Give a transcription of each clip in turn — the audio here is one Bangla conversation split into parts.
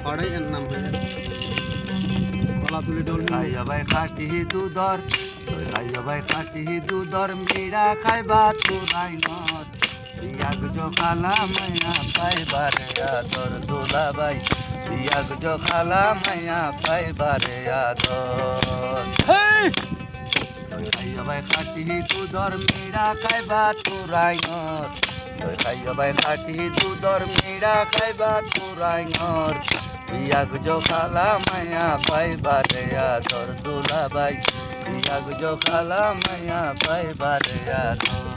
পড়াই এর নাম হয়ে যায় কলা তুলি ডল খাইয়া ভাই খাটি দুধর খাইয়া ভাই খাটি দুধর মিরা খাইবা তুরাই নর ইয়াগ জো খালা মায়া পাইবারে আদর দুলা ভাই ইয়াগ জো খালা মায়া পাইবারে আদর খাইয়া ভাই খাটি দুধর মিরা খাইবা তুরাই নর খাইয়া ভাই খাটি দুধর মিরা খাইবা তুরাই নর ইয়াগ জো খালা মায়া পাইবারে আদর দুলা ভাই ইয়াগ জো খালা মায়া পাইবারে আদর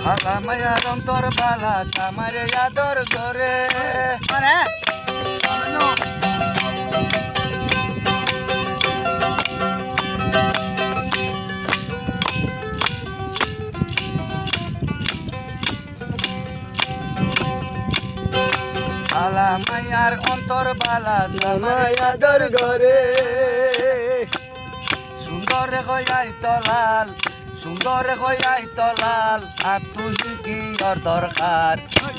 খালা মায়ার অন্তর বালা কামারে আদর করে খালা মায়ার অন্তর বালা কামারে আদর করে সুন্দর হইয়াই তলাল সুন্দর হইয়াই তলাল আর তুই কি ওর দরকার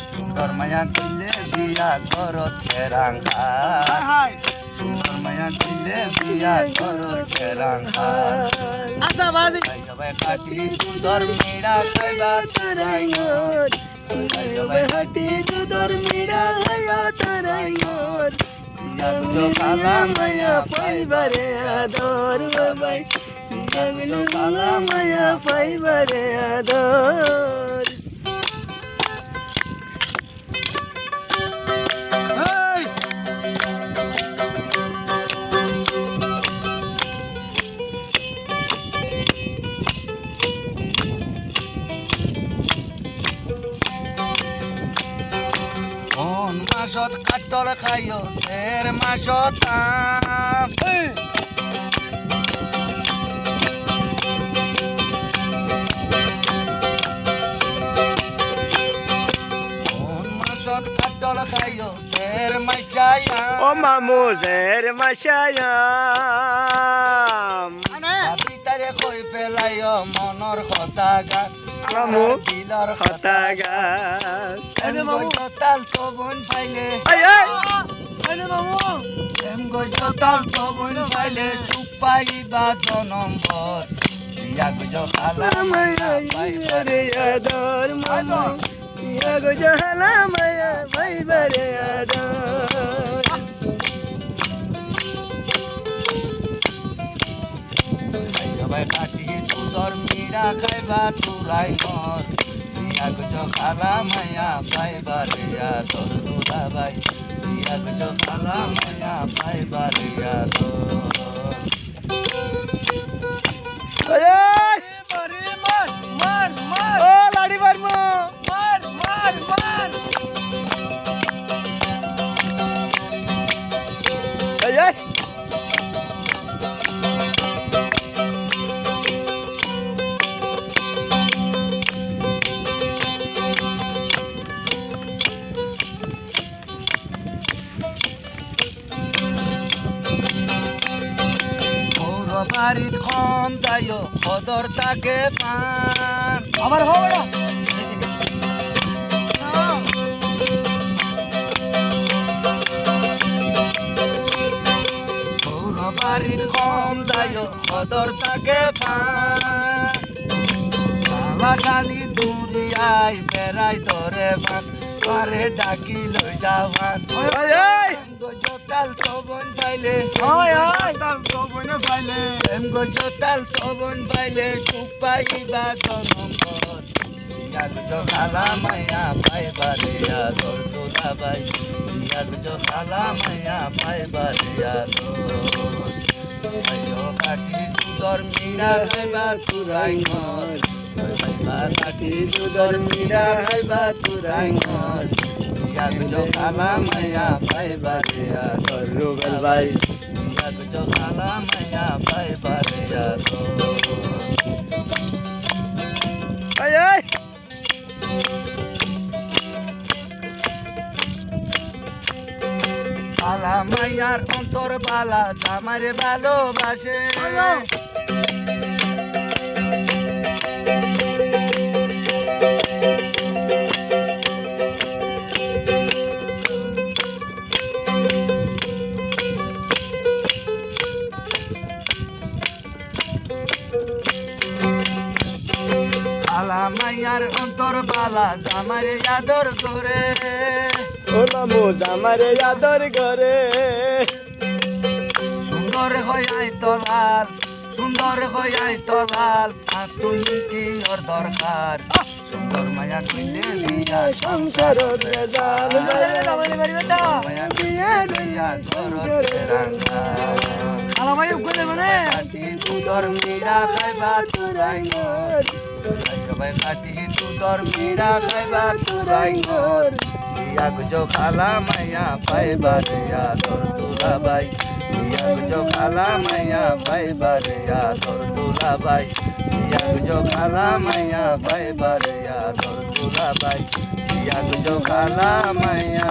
সুন্দর মায়া কিনলে বিয়া করত কেরাঙ্গার সুন্দর মায়া কিনলে বিয়া করত কেরাঙ্গার আচ্ছা বাজি খাইবা খাটি সুন্দর মিরা খাইবা তারাই নর খাইবা খাটি সুন্দর মিরা খাইবা তারাই নর ইয়াগ জো খালা মায়া পাইবারে আদর বাবাই ইয়াগ জো খালা মায়া পাইবারে আদর কোন মাসত কাটল খাইও এর মাসত আম কোন মাসত কাটল খাইও এর মাইচায়া ও মামু জের মাশায়াম ভাবি তারে কই পেলাইও মনর কথা গান মামু দিলর হতা গাছ এম গো তাল তো বন পাইলে আয় আরে মামু এম গো তাল তো বন পাইলে সুপাইবা জনম্বর ইয়াগ জো খালা মায়া পাইবারে আদর মামু ইয়াগ জো খালা মায়া পাইবারে আদর খাইবা ভাই খাটি দুধর মিরা খাইবা তুরাই নর ইয়াগ জো খালা মায়া পাইবারে আদর দুলা ভাই ইয়াগ জো খালা মায়া পাইবারে আদর আয় মারে মার মার মার ও লাড়ি মারমু মার মার মার আয় বাড়ির কম যাইও কদর তাকে পান আবার হবে না বাড়ির কম যাইও কদর তাকে পান বাবা গালি দুরিয়াই বেড়াই ধরে বান পারে ডাকি লই যাওয়ান জোতাল তবন পাইলে এম গো জোতাল তবন পাইলে সুপাইবা জনম্বর ইয়াগ জো খালা মায়া পাইবারে আদর দুলা ভাই ইয়াগ জো খালা মায়া পাইবারে আদর আয়ো কাটি দুধর মিরা খাইবা তুরাই নর খাইবা কাটি দুধর মিরা খাইবা তুরাই নর ইয়াগ জো খালা মায়া পাইবারে আদর রুবেল ভাই ইয়াগ জো খালা মায়া পাইবারে আদর আয় খালা মাইয়ার অন্তর বালা জামারে ভালোবাসে খালা মাইয়ার অন্তর বালা জামারে আদর করে ও মামু জামারে আদর করে সুন্দর হইয়াই তলাল সুন্দর হইয়াই তলাল আর তুই কি ওর দরকার সুন্দর মায়া কইলে বিয়া সংসার রেজাল মায়া কইলে বিয়া করতে রাঙ্গা আলামাই উগলে মানে কাটি তু ধর্মীরা খাইবা তুরাই ঘর সবাই কাটি তু ধর্মীরা খাইবা তুরাই ঘর বিয়া গুজো খালা মায়া পাইবা রে আদর দুলাবাই বিয়া গুজো খালা মায়া পাইবা রে আদর দুলাবাই বিয়া গুজো খালা মায়া পাইবা রে আদর দুলাবাই বিয়া গুজো খালা মায়া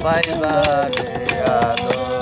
পাইবা রে আদর